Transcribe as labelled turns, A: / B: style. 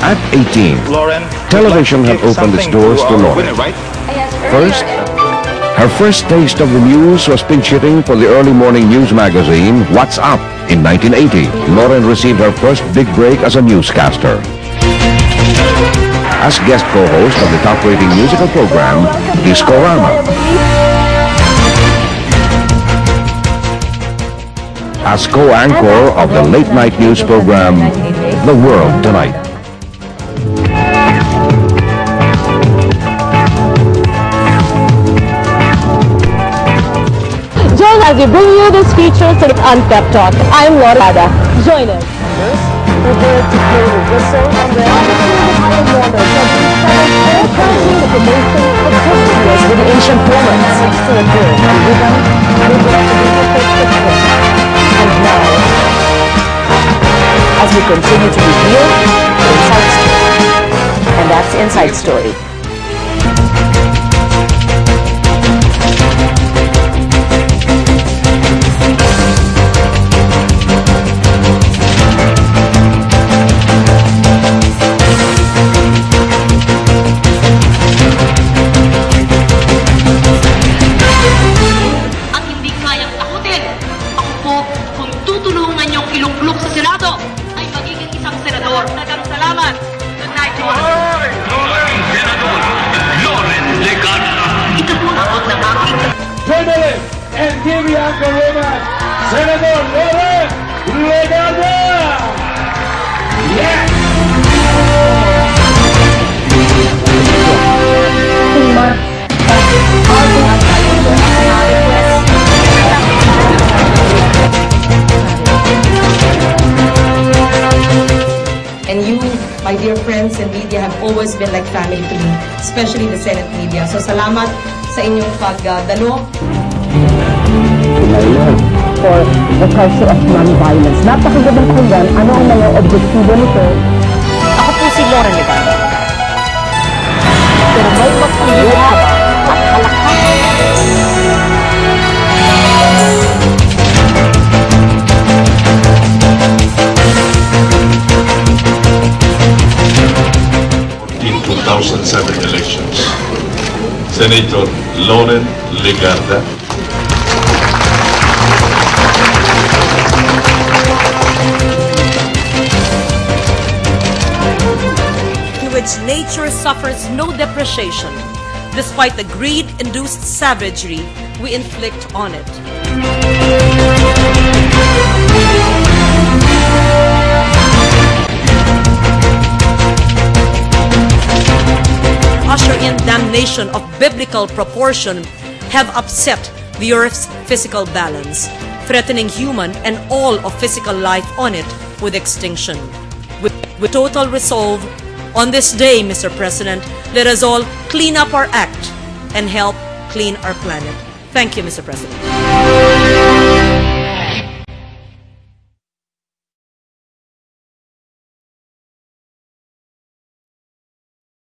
A: At 18, television had opened its doors to Lauren. First, her first taste of the news was pinch hitting for the early morning news magazine, What's Up? In 1980, Lauren received her first big break as a newscaster. As guest co-host of the top-rating musical program, Discorama. As co-anchor of the late-night news program, The World Tonight.
B: Join as we bring you this feature on Pep Talk. I'm Laura Ada. Join us. We're here to play the whistle and the with the ancient Romans to the good. And now, as we continue to reveal the inside story. And that's Inside Story.
C: Journalist and TV anchor woman, Senator Lauren Legarda! Yes!
D: And you, my dear friends in media, have always been like family to me, especially the Senate media. So salamat sa inyong pagdalo.
B: For the culture of non-violence. Napakagandang kunggan, ano ang mga objektibo nito? Ako po si Lauren Legarda. Pero may magpilihan at
E: In 2007 elections, Senator Lauren Legarda
F: which nature suffers no depreciation, despite the greed-induced savagery we inflict on it. Usher in damnation of biblical proportion have upset the earth's physical balance, threatening human and all of physical life on it with extinction. With total resolve, on this day, Mr. President, let us all clean up our act and help clean our planet. Thank you, Mr. President.